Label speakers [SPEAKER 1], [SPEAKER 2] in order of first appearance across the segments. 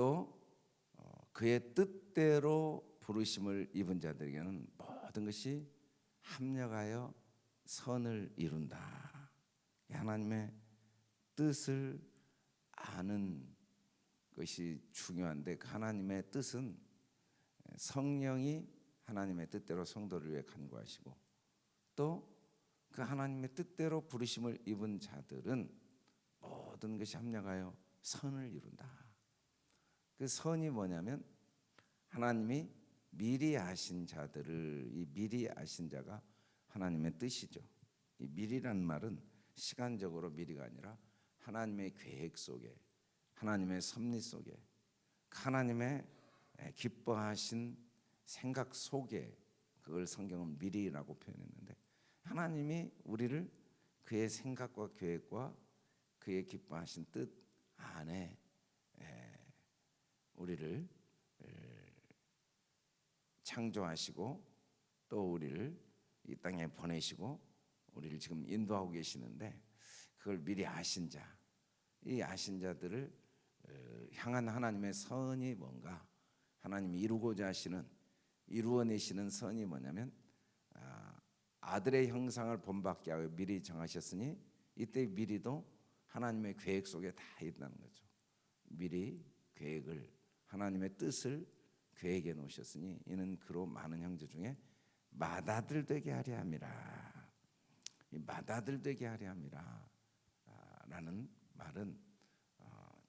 [SPEAKER 1] 또 그의 뜻대로 부르심을 입은 자들에게는 모든 것이 합력하여 선을 이룬다. 하나님의 뜻을 아는 것이 중요한데, 그 하나님의 뜻은 성령이 하나님의 뜻대로 성도를 위해 간구하시고, 또 그 하나님의 뜻대로 부르심을 입은 자들은 모든 것이 합력하여 선을 이룬다. 그 선이 뭐냐면, 하나님이 미리 아신 자들을, 이 미리 아신 자가 하나님의 뜻이죠. 이 미리란 말은 시간적으로 미리가 아니라 하나님의 계획 속에, 하나님의 섭리 속에, 하나님의 기뻐하신 생각 속에, 그걸 성경은 미리라고 표현했는데, 하나님이 우리를 그의 생각과 계획과 그의 기뻐하신 뜻 안에 우리를 창조하시고, 또 우리를 이 땅에 보내시고 우리를 지금 인도하고 계시는데, 그걸 미리 아신 자, 이 아신 자들을 향한 하나님의 선이 뭔가, 하나님이 이루고자 하시는, 이루어내시는 선이 뭐냐면, 아들의 형상을 본받게 하여 미리 정하셨으니, 이때 미리도 하나님의 계획 속에 다 있다는 거죠. 미리 계획을, 하나님의 뜻을 계획해 놓으셨으니 이는 그로 많은 형제 중에 맏아들 되게 하려 함이라. 이 맏아들 되게 하려 함이라 라는 말은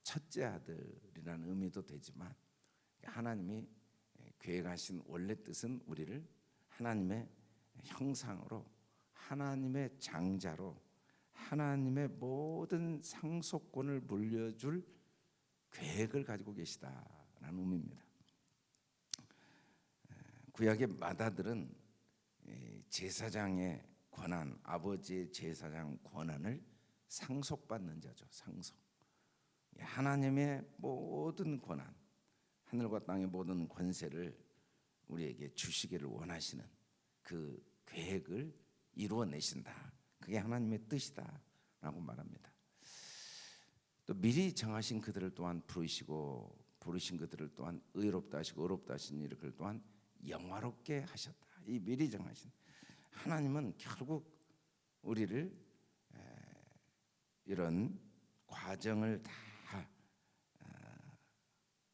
[SPEAKER 1] 첫째 아들이라는 의미도 되지만, 하나님이 계획하신 원래 뜻은 우리를 하나님의 형상으로, 하나님의 장자로, 하나님의 모든 상속권을 물려줄 계획을 가지고 계시다라는 의미입니다. 구약의 맏아들은 제사장의 권한, 아버지의 제사장 권한을 상속받는 자죠. 상속. 하나님의 모든 권한, 하늘과 땅의 모든 권세를 우리에게 주시기를 원하시는 그 계획을 이루어내신다. 그게 하나님의 뜻이다라고 말합니다. 또 미리 정하신 그들을 또한 부르시고, 부르신 그들을 또한 의롭다 하시고, 의롭다 하신 일을 그들 또한 영화롭게 하셨다. 이 미리 정하신 하나님은 결국 우리를 이런 과정을 다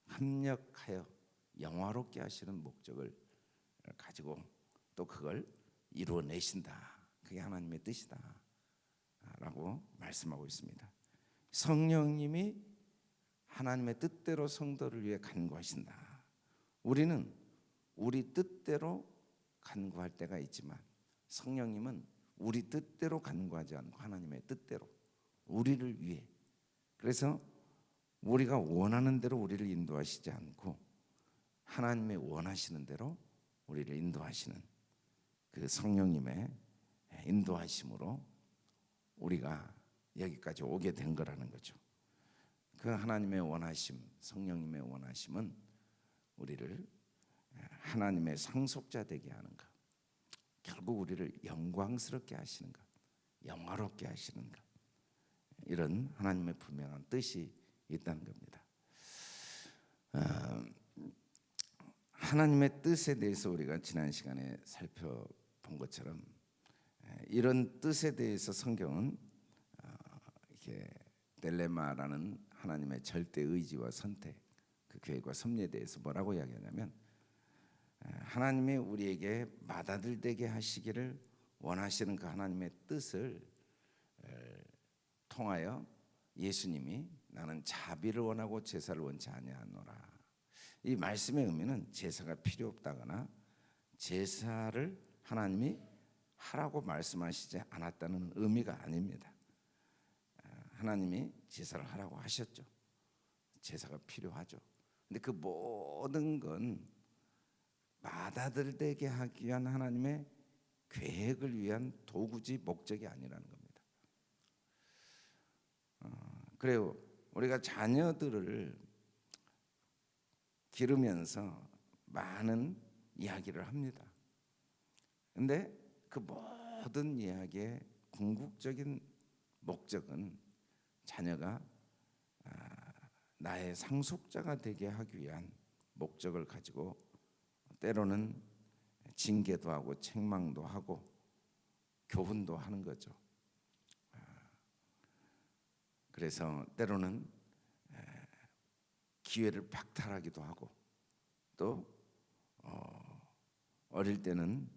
[SPEAKER 1] 합력하여 영화롭게 하시는 목적을 가지고 또 그걸 이루어내신다. 그게 하나님의 뜻이다 라고 말씀하고 있습니다. 성령님이 하나님의 뜻대로 성도를 위해 간구하신다. 우리는 우리 뜻대로 간구할 때가 있지만, 성령님은 우리 뜻대로 간구하지 않고 하나님의 뜻대로, 우리를 위해, 그래서 우리가 원하는 대로 우리를 인도하시지 않고 하나님의 원하시는 대로 우리를 인도하시는 그 성령님의 인도하심으로 우리가 여기까지 오게 된 거라는 거죠. 그 하나님의 원하심, 성령님의 원하심은 우리를 하나님의 상속자 되게 하는 것, 결국 우리를 영광스럽게 하시는 것, 영화롭게 하시는 것, 이런 하나님의 분명한 뜻이 있다는 겁니다. 하나님의 뜻에 대해서 우리가 지난 시간에 살펴본 것처럼, 이런 뜻에 대해서 성경은 이렇게 딜레마라는 하나님의 절대 의지와 선택, 그 계획과 섭리에 대해서 뭐라고 이야기하냐면, 하나님이 우리에게 맏아들 되게 하시기를 원하시는 그 하나님의 뜻을 통하여 예수님이 나는 자비를 원하고 제사를 원치 아니하노라. 이 말씀의 의미는 제사가 필요 없다거나 제사를 하나님이 하라고 말씀하시지 않았다는 의미가 아닙니다. 하나님이 제사를 하라고 하셨죠. 제사가 필요하죠. 근데 그 모든 건 맏아들 되게 하기 위한 하나님의 계획을 위한 도구지 목적이 아니라는 겁니다. 그래요. 우리가 자녀들을 기르면서 많은 이야기를 합니다. 근데 그 모든 이야기의 궁극적인 목적은 자녀가 나의 상속자가 되게 하기 위한 목적을 가지고 때로는 징계도 하고 책망도 하고 교훈도 하는 거죠. 그래서 때로는 기회를 박탈하기도 하고 또 어릴 때는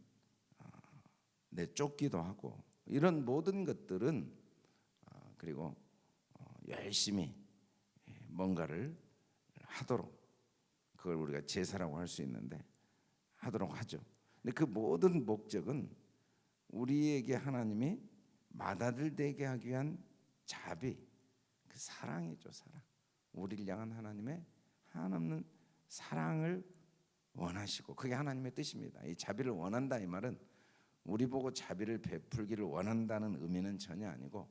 [SPEAKER 1] 내쫓기도 하고 이런 모든 것들은 그리고 열심히 뭔가를 하도록 그걸 우리가 제사라고 할 수 있는데 하도록 하죠. 근데 그 모든 목적은 우리에게 하나님이 맏아들되게 하기 위한 자비, 그 사랑이죠. 사랑. 우리를 향한 하나님의 한없는 사랑을 원하시고 그게 하나님의 뜻입니다. 이 자비를 원한다 이 말은 우리 보고 자비를 베풀기를 원한다는 의미는 전혀 아니고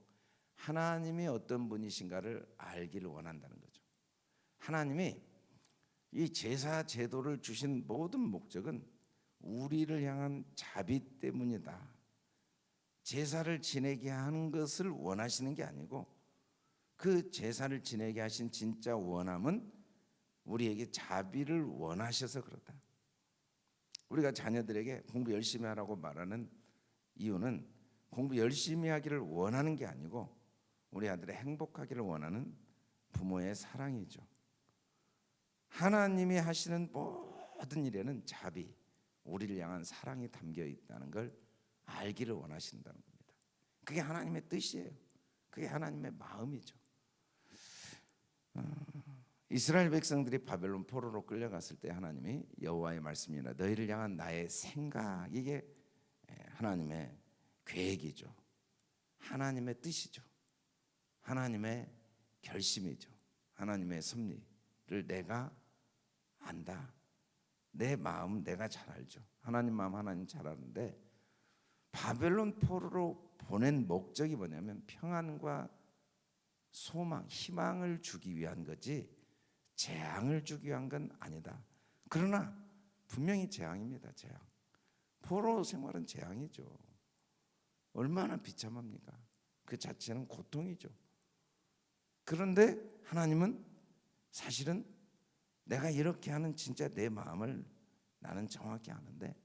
[SPEAKER 1] 하나님이 어떤 분이신가를 알기를 원한다는 거죠. 하나님이 이 제사 제도를 주신 모든 목적은 우리를 향한 자비 때문이다. 제사를 지내게 하는 것을 원하시는 게 아니고 그 제사를 지내게 하신 진짜 원함은 우리에게 자비를 원하셔서 그렇다. 우리가 자녀들에게 공부 열심히 하라고 말하는 이유는 공부 열심히 하기를 원하는 게 아니고 우리 아들의 행복하기를 원하는 부모의 사랑이죠. 하나님이 하시는 모든 일에는 자비, 우리를 향한 사랑이 담겨 있다는 걸 알기를 원하신다는 겁니다. 그게 하나님의 뜻이에요. 그게 하나님의 마음이죠. 이스라엘 백성들이 바벨론 포로로 끌려갔을 때 하나님이 여호와의 말씀이나 너희를 향한 나의 생각, 이게 하나님의 계획이죠. 하나님의 뜻이죠. 하나님의 결심이죠. 하나님의 섭리를 내가 안다. 내 마음 내가 잘 알죠. 하나님 마음 하나님 잘 아는데 바벨론 포로로 보낸 목적이 뭐냐면 평안과 소망, 희망을 주기 위한 거지 재앙을 주기 위한 건 아니다. 그러나 분명히 재앙입니다. 재앙. 포로 생활은 재앙이죠. 얼마나 비참합니까? 그 자체는 고통이죠. 그런데 하나님은 사실은 내가 이렇게 하는 진짜 내 마음을 나는 정확히 아는데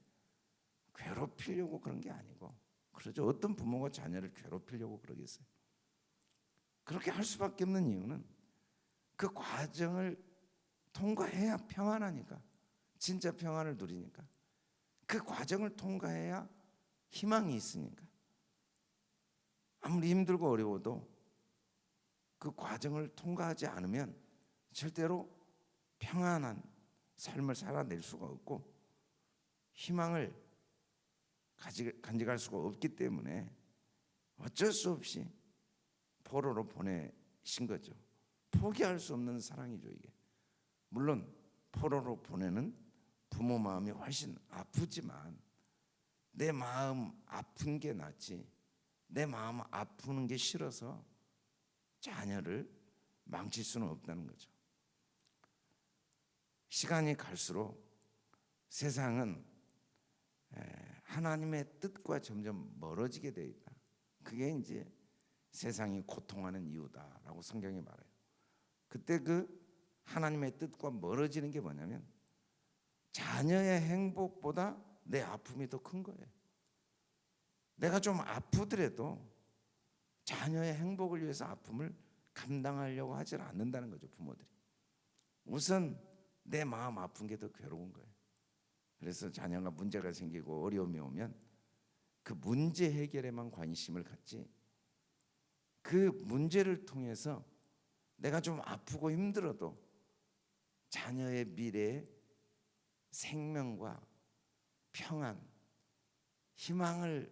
[SPEAKER 1] 괴롭히려고 그런 게 아니고 그러죠. 어떤 부모가 자녀를 괴롭히려고 그러겠어요? 그렇게 할 수밖에 없는 이유는 그 과정을 통과해야 평안하니까, 진짜 평안을 누리니까, 그 과정을 통과해야 희망이 있으니까. 아무리 힘들고 어려워도 그 과정을 통과하지 않으면 절대로 평안한 삶을 살아낼 수가 없고 희망을 간직할 수가 없기 때문에 어쩔 수 없이 포로로 보내신 거죠. 포기할 수 없는 사랑이죠 이게. 물론 포로로 보내는 부모 마음이 훨씬 아프지만 내 마음 아픈 게 낫지 내 마음 아프는 게 싫어서 자녀를 망칠 수는 없다는 거죠. 시간이 갈수록 세상은 하나님의 뜻과 점점 멀어지게 되어 있다. 그게 이제 세상이 고통하는 이유다라고 성경이 말해요. 그때 그 하나님의 뜻과 멀어지는 게 뭐냐면 자녀의 행복보다 내 아픔이 더 큰 거예요. 내가 좀 아프더라도 자녀의 행복을 위해서 아픔을 감당하려고 하지 않는다는 거죠. 부모들이 우선 내 마음 아픈 게 더 괴로운 거예요. 그래서 자녀가 문제가 생기고 어려움이 오면 그 문제 해결에만 관심을 갖지 그 문제를 통해서 내가 좀 아프고 힘들어도 자녀의 미래에 생명과 평안, 희망을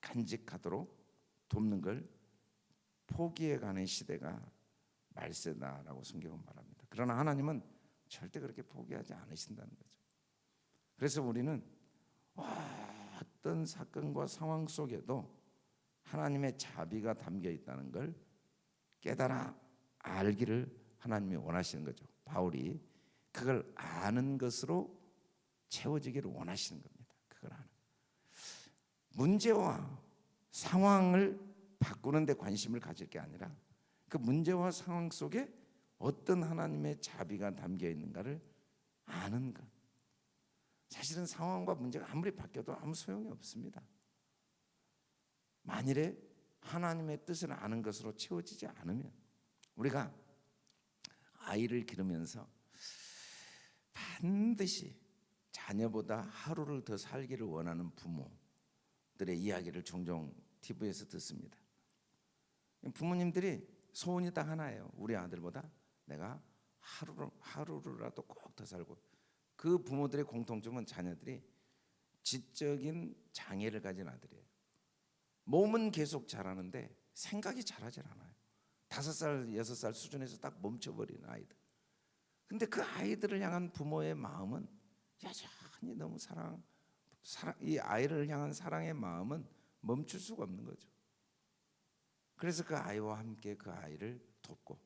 [SPEAKER 1] 간직하도록 돕는 걸 포기해가는 시대가 말세다라고 성경은 말합니다. 그러나 하나님은 절대 그렇게 포기하지 않으신다는 거죠. 그래서 우리는 어떤 사건과 상황 속에도 하나님의 자비가 담겨 있다는 걸 깨달아 알기를 하나님이 원하시는 거죠. 바울이 그걸 아는 것으로 채워지기를 원하시는 겁니다. 그걸 아는 문제와 상황을 바꾸는 데 관심을 가질 게 아니라 그 문제와 상황 속에 어떤 하나님의 자비가 담겨 있는가를 아는 것. 사실은 상황과 문제가 아무리 바뀌어도 아무 소용이 없습니다. 만일에 하나님의 뜻을 아는 것으로 채워지지 않으면, 우리가 아이를 기르면서 반드시 자녀보다 하루를 더 살기를 원하는 부모들의 이야기를 종종 TV에서 듣습니다. 부모님들이 소원이 딱 하나예요. 우리 아들보다 내가 하루라도 꼭 더 살고. 그 부모들의 공통점은 자녀들이 지적인 장애를 가진 아들이에요. 몸은 계속 자라는데 생각이 자라질 않아요. 5살, 6살 수준에서 딱 멈춰버리는 아이들. 근데 그 아이들을 향한 부모의 마음은 여전히 너무 이 아이를 향한 사랑의 마음은 멈출 수가 없는 거죠. 그래서 그 아이와 함께 그 아이를 돕고,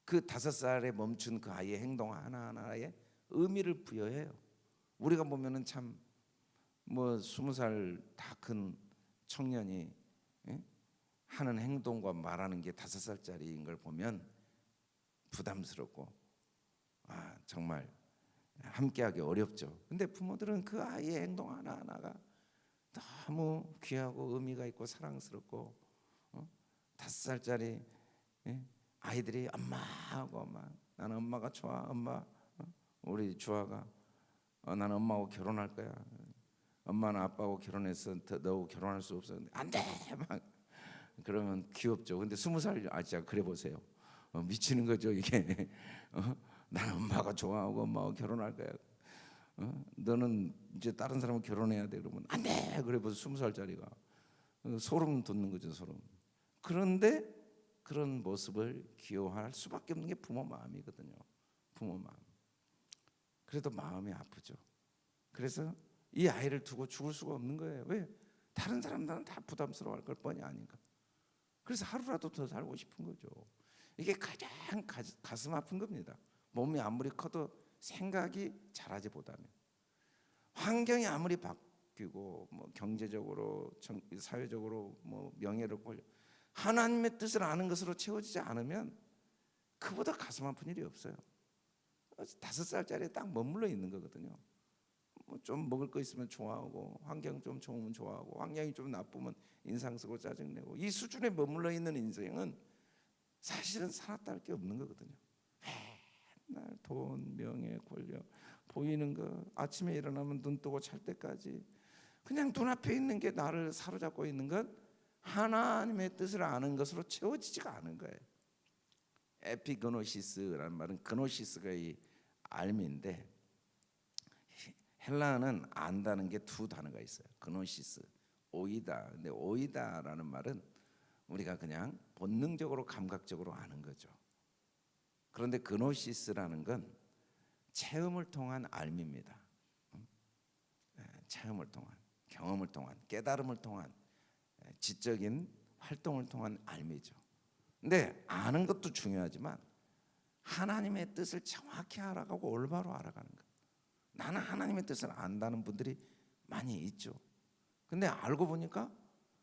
[SPEAKER 1] 그 5살에 멈춘 그 아이의 행동 하나하나에 의미를 부여해요. 우리가 보면은 참 20살 다 큰 청년이 하는 행동과 말하는 게 5살짜리인 걸 보면 부담스럽고 정말 함께하기 어렵죠. 근데 부모들은 그 아이의 행동 하나하나가 너무 귀하고 의미가 있고 사랑스럽고 5살짜리 아이들이 엄마하고 막 나는 엄마가 좋아, 엄마, 우리 주아가 나는 엄마하고 결혼할 거야. 엄마는 아빠하고 결혼해서 너하고 결혼할 수 없어. 안 돼! 막 그러면 귀엽죠. 근데 20살 아저씨가 그래 보세요. 미치는 거죠 이게. 나는 엄마가 좋아하고 엄마하고 결혼할 거야. 너는 이제 다른 사람하고 결혼해야 돼. 그러면 안 돼! 그래 보세요. 20살짜리가 소름 돋는 거죠, 소름. 그런데 그런 모습을 귀여워할 수밖에 없는 게 부모 마음이거든요. 부모 마음. 그래도 마음이 아프죠. 그래서 이 아이를 두고 죽을 수가 없는 거예요. 왜? 다른 사람들은 다 부담스러워할 걸 뻔히 아닌가. 그래서 하루라도 더 살고 싶은 거죠. 이게 가장 가슴 아픈 겁니다. 몸이 아무리 커도 생각이 자라지보다는, 환경이 아무리 바뀌고 경제적으로 사회적으로 명예를 걸려 하나님의 뜻을 아는 것으로 채워지지 않으면 그보다 가슴 아픈 일이 없어요. 5살짜리에 딱 머물러 있는 거거든요. 좀 먹을 거 있으면 좋아하고, 환경 좀 좋으면 좋아하고, 환경이 좀 나쁘면 인상 쓰고 짜증내고, 이 수준에 머물러 있는 인생은 사실은 살았다 할 게 없는 거거든요. 맨날 돈, 명예, 권력 보이는 거, 아침에 일어나면 눈 뜨고 잘 때까지 그냥 눈앞에 있는 게 나를 사로잡고 있는 건 하나님의 뜻을 아는 것으로 채워지지가 않은 거예요. 에피그노시스라는 말은 그노시스가 이 알미인데, 헬라어는 안다는 게 두 단어가 있어요. 그노시스, 오이다. 근데 오이다라는 말은 우리가 그냥 본능적으로 감각적으로 아는 거죠. 그런데 그노시스라는 건 체험을 통한 알미입니다. 체험을 통한, 경험을 통한, 깨달음을 통한, 지적인 활동을 통한 알미죠. 근데 아는 것도 중요하지만 하나님의 뜻을 정확히 알아가고 올바로 알아가는 것. 나는 하나님의 뜻을 안다는 분들이 많이 있죠. 근데 알고 보니까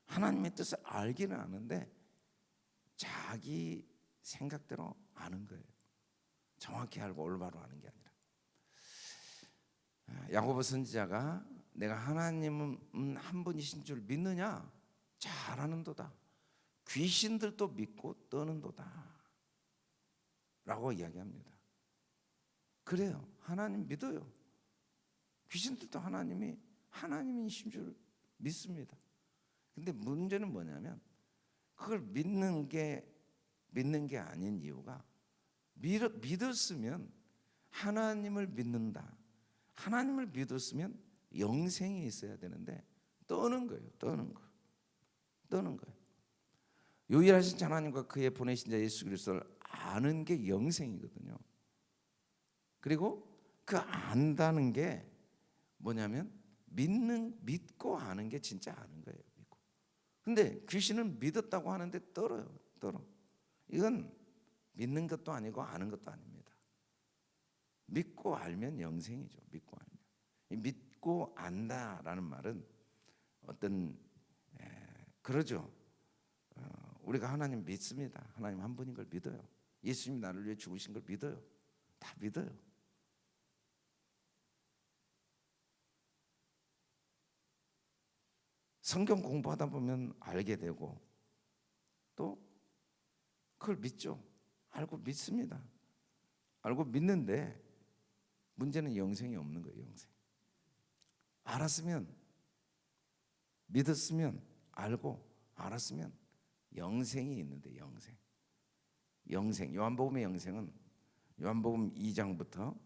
[SPEAKER 1] 하나님의 뜻을 알기는 아는데 자기 생각대로 아는 거예요. 정확히 알고 올바로 아는 게 아니라. 야고보 선지자가 내가 하나님은 한 분이신 줄 믿느냐? 잘 아는도다. 귀신들도 믿고 떠는도다 라고 이야기합니다. 그래요. 하나님 믿어요. 귀신들도 하나님이신 줄 믿습니다. 근데 문제는 뭐냐면 그걸 믿는 게 아닌 이유가, 믿었으면 하나님을 믿는다, 하나님을 믿었으면 영생이 있어야 되는데 떠는 거예요. 떠는 거예요. 유일하신 하나님과 그의 보내신 자 예수 그리스도를 아는 게 영생이거든요. 그리고 그 안다는 게 뭐냐면 믿고 아는 게 진짜 아는 거예요. 믿고. 근데 귀신은 믿었다고 하는데 떨어. 이건 믿는 것도 아니고 아는 것도 아닙니다. 믿고 알면 영생이죠. 믿고 알면. 이 믿고 안다라는 말은 어떤 그러죠. 우리가 하나님 믿습니다. 하나님 한 분인 걸 믿어요. 예수님이 나를 위해 죽으신 걸 믿어요. 다 믿어요. 성경 공부하다 보면 알게 되고 또 그걸 믿죠. 알고 믿습니다. 알고 믿는데 문제는 영생이 없는 거예요. 영생. 알았으면, 믿었으면, 알고 알았으면 영생이 있는데, 영생. 요한복음의 영생은 요한복음 2장부터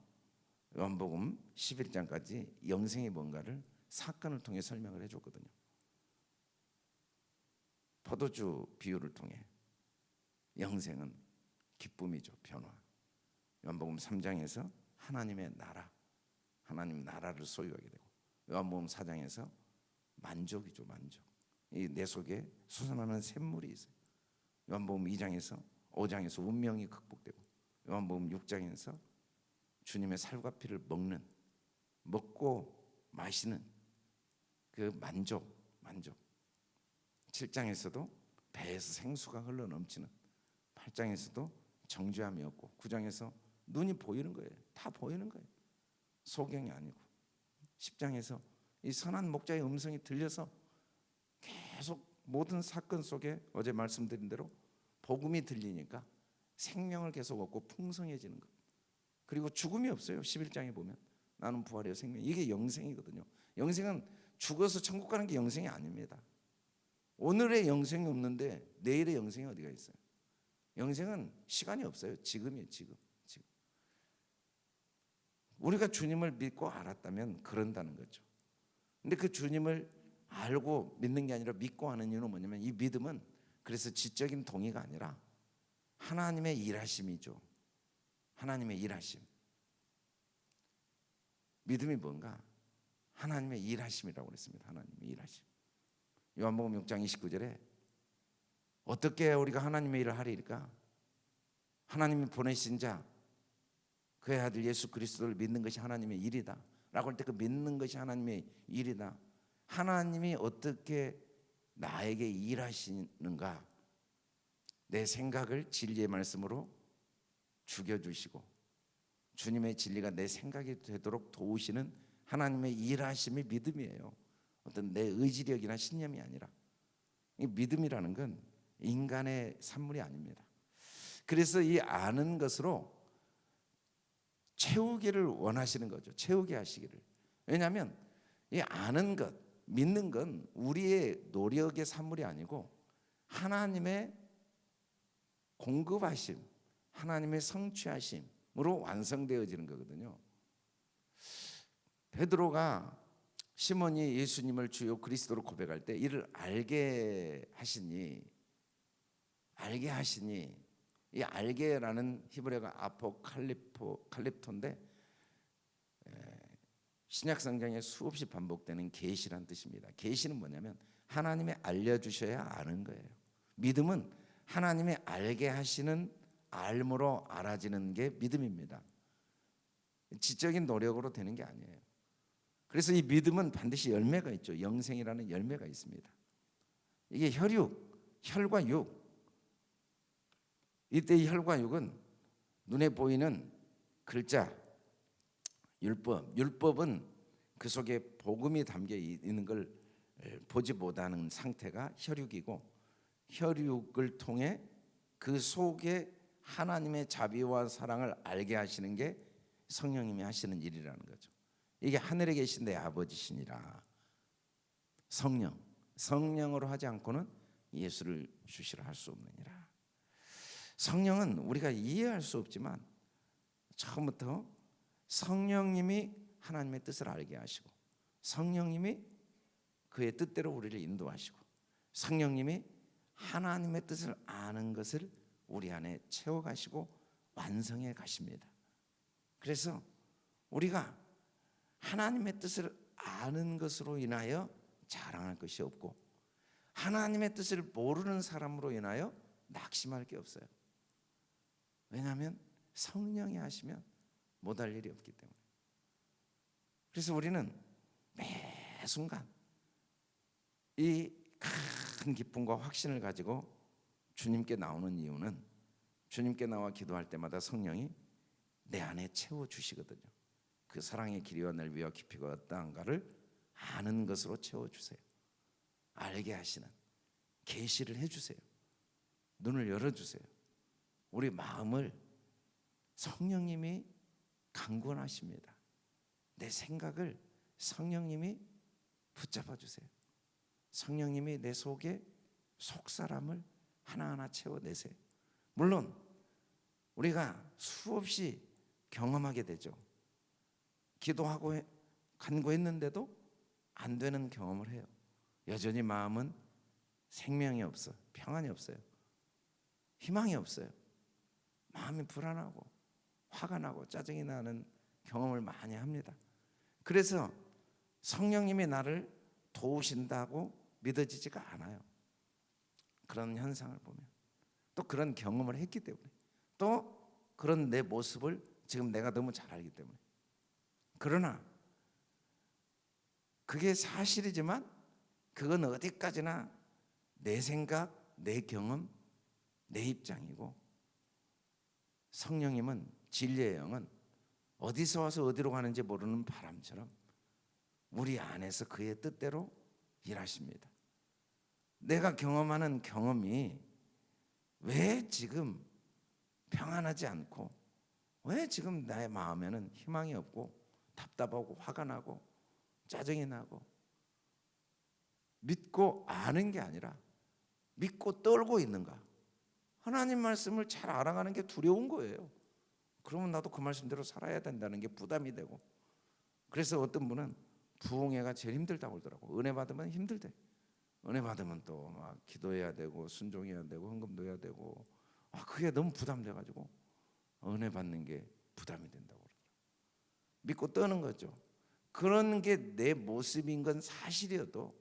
[SPEAKER 1] 요한복음 11장까지 영생이 뭔가를 사건을 통해 설명을 해줬거든요. 포도주 비유를 통해 영생은 기쁨이죠. 변화. 요한복음 3장에서 하나님의 나라, 하나님 나라를 소유하게 되고, 요한복음 4장에서 만족이죠. 만족. 이 내 속에 솟아나는 샘물이 있어요. 요한복음 2장에서 5장에서 운명이 극복되고, 요한복음 6장에서 주님의 살과 피를 먹고 마시는 그 만족. 7장에서도 배에서 생수가 흘러 넘치는, 8장에서도 정죄함이 없고, 9장에서 눈이 보이는 거예요. 다 보이는 거예요. 소경이 아니고. 10장에서 이 선한 목자의 음성이 들려서 계속 모든 사건 속에 어제 말씀드린 대로 복음이 들리니까 생명을 계속 얻고 풍성해지는 것. 그리고 죽음이 없어요. 11장에 보면 나는 부활이요 생명. 이게 영생이거든요. 영생은 죽어서 천국 가는 게 영생이 아닙니다. 오늘의 영생이 없는데 내일의 영생이 어디가 있어요? 영생은 시간이 없어요. 지금이에요. 지금. 우리가 주님을 믿고 알았다면 그런다는 거죠. 근데 그 주님을 알고 믿는 게 아니라 믿고 하는 이유는 뭐냐면, 이 믿음은 그래서 지적인 동의가 아니라 하나님의 일하심이죠. 하나님의 일하심. 믿음이 뭔가? 하나님의 일하심이라고 그랬습니다. 하나님의 일하심. 요한복음 6장 29절에 어떻게 우리가 하나님의 일을 하리까? 하나님이 보내신 자, 그의 아들 예수 그리스도를 믿는 것이 하나님의 일이다 라고 할 때, 그 믿는 것이 하나님의 일이다. 하나님이 어떻게 나에게 일하시는가? 내 생각을 진리의 말씀으로 죽여주시고 주님의 진리가 내 생각이 되도록 도우시는 하나님의 일하심이 믿음이에요. 어떤 내 의지력이나 신념이 아니라. 이 믿음이라는 건 인간의 산물이 아닙니다. 그래서 이 아는 것으로 채우기를 원하시는 거죠. 채우게 하시기를. 왜냐하면 이 아는 것, 믿는 건 우리의 노력의 산물이 아니고 하나님의 공급하심, 하나님의 성취하심으로 완성되어지는 거거든요. 베드로가 시몬이 예수님을 주요 그리스도로 고백할 때 이를 알게 하시니, 이 알게라는 히브리어가 아포칼립토인데 신약 성경에 수없이 반복되는 계시란 뜻입니다. 계시는 뭐냐면 하나님이 알려주셔야 아는 거예요. 믿음은 하나님이 알게 하시는 알므로 알아지는 게 믿음입니다. 지적인 노력으로 되는 게 아니에요. 그래서 이 믿음은 반드시 열매가 있죠. 영생이라는 열매가 있습니다. 이게 혈과 육. 이때 이 혈과 육은 눈에 보이는 글자, 율법은 그 속에 복음이 담겨 있는 걸 보지 못하는 상태가 혈육이고, 혈육을 통해 그 속에 하나님의 자비와 사랑을 알게 하시는 게 성령님이 하시는 일이라는 거죠. 이게 하늘에 계신 내 아버지시니라. 성령으로 하지 않고는 예수를 주시라 할 수 없느니라. 성령은 우리가 이해할 수 없지만 처음부터 성령님이 하나님의 뜻을 알게 하시고, 성령님이 그의 뜻대로 우리를 인도하시고, 성령님이 하나님의 뜻을 아는 것을 우리 안에 채워가시고 완성해 가십니다. 그래서 우리가 하나님의 뜻을 아는 것으로 인하여 자랑할 것이 없고, 하나님의 뜻을 모르는 사람으로 인하여 낙심할 게 없어요. 왜냐하면 성령이 하시면 못할 일이 없기 때문에. 그래서 우리는 매 순간 이 큰 기쁨과 확신을 가지고 주님께 나오는 이유는 주님께 나와 기도할 때마다 성령이 내 안에 채워주시거든요. 그 사랑의 길이와 넓이와 깊이가 어떠한가를 아는 것으로 채워주세요. 알게 하시는 계시를 해주세요. 눈을 열어주세요. 우리 마음을 성령님이 강권하십니다. 내 생각을 성령님이 붙잡아 주세요. 성령님이 내 속에 속사람을 하나하나 채워내세요. 물론 우리가 수없이 경험하게 되죠. 기도하고 간구했는데도 안 되는 경험을 해요. 여전히 마음은 생명이 없어, 평안이 없어요, 희망이 없어요. 마음이 불안하고 화가 나고 짜증이 나는 경험을 많이 합니다. 그래서 성령님이 나를 도우신다고 믿어지지가 않아요. 그런 현상을 보면, 또 그런 경험을 했기 때문에, 또 그런 내 모습을 지금 내가 너무 잘 알기 때문에. 그러나 그게 사실이지만 그건 어디까지나 내 생각, 내 경험, 내 입장이고, 성령님은, 진리의 영은 어디서 와서 어디로 가는지 모르는 바람처럼 우리 안에서 그의 뜻대로 일하십니다. 내가 경험하는 경험이 왜 지금 평안하지 않고, 왜 지금 나의 마음에는 희망이 없고 답답하고 화가 나고 짜증이 나고, 믿고 아는 게 아니라 믿고 떨고 있는가? 하나님 말씀을 잘 알아가는 게 두려운 거예요. 그러면 나도 그 말씀대로 살아야 된다는 게 부담이 되고, 그래서 어떤 분은 부흥회가 제일 힘들다고 그러더라고. 은혜 받으면 힘들대. 은혜 받으면 또 막 기도해야 되고 순종해야 되고 헌금도 해야 되고, 그게 너무 부담돼가지고 은혜 받는 게 부담이 된다고 그러더라고. 믿고 떠는 거죠. 그런 게 내 모습인 건 사실이어도,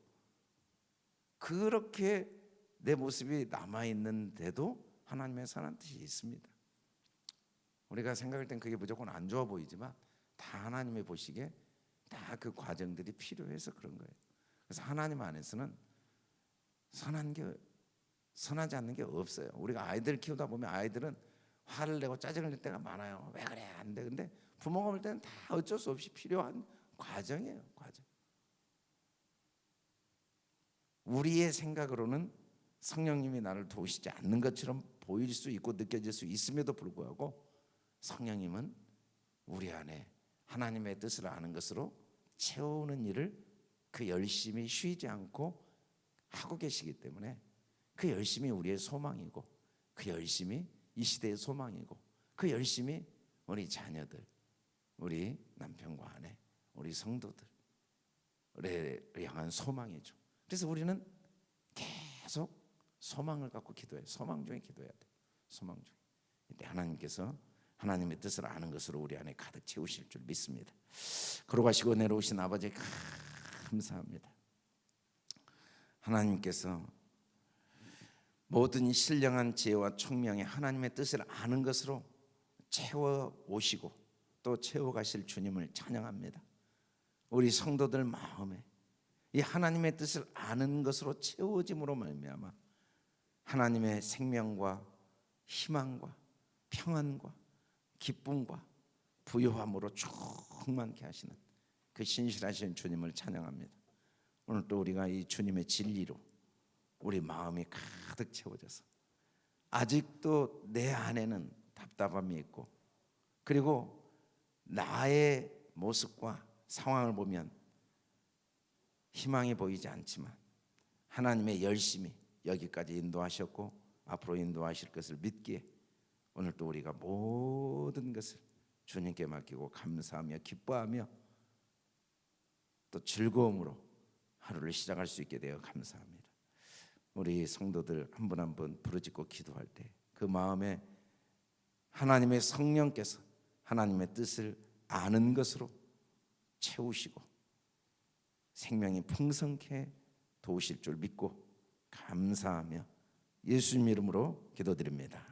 [SPEAKER 1] 그렇게 내 모습이 남아있는데도 하나님의 선한 뜻이 있습니다. 우리가 생각할 땐 그게 무조건 안 좋아 보이지만 다 하나님이 보시기에 다 그 과정들이 필요해서 그런 거예요. 그래서 하나님 안에서는 선하지 않는 게 없어요. 우리가 아이들 키우다 보면 아이들은 화를 내고 짜증을 낼 때가 많아요. 왜 그래 안 돼. 근데 부모가 볼 때는 다 어쩔 수 없이 필요한 과정이에요. 과정. 우리의 생각으로는 성령님이 나를 도우시지 않는 것처럼 보일 수 있고 느껴질 수 있음에도 불구하고, 성령님은 우리 안에 하나님의 뜻을 아는 것으로 채우는 일을 그 열심히 쉬지 않고 하고 계시기 때문에, 그 열심이 우리의 소망이고, 그 열심이 이 시대의 소망이고, 그 열심이 우리 자녀들, 우리 남편과 아내, 우리 성도들을 향한 소망이죠. 그래서 우리는 계속 소망을 갖고 기도해요. 소망 중에 기도해야 돼요. 소망 중에. 이때 하나님께서 하나님의 뜻을 아는 것으로 우리 안에 가득 채우실 줄 믿습니다. 걸어가시고 내려오신 아버지 감사합니다. 하나님께서 모든 신령한 지혜와 총명이 하나님의 뜻을 아는 것으로 채워오시고 또 채워가실 주님을 찬양합니다. 우리 성도들 마음에 이 하나님의 뜻을 아는 것으로 채워짐으로 말미암아 하나님의 생명과 희망과 평안과 기쁨과 부요함으로 충만케 하시는 그 신실하신 주님을 찬양합니다. 오늘 또 우리가 이 주님의 진리로 우리 마음이 가득 채워져서 아직도 내 안에는 답답함이 있고, 그리고 나의 모습과 상황을 보면 희망이 보이지 않지만 하나님의 열심히 여기까지 인도하셨고 앞으로 인도하실 것을 믿기에 오늘 또 우리가 모든 것을 주님께 맡기고 감사하며 기뻐하며 또 즐거움으로 하루를 시작할 수 있게 되어 감사합니다. 우리 성도들 한 분 한 분 부르짖고 기도할 때 그 마음에 하나님의 성령께서 하나님의 뜻을 아는 것으로 채우시고 생명이 풍성케 도우실 줄 믿고 감사하며 예수님 이름으로 기도드립니다.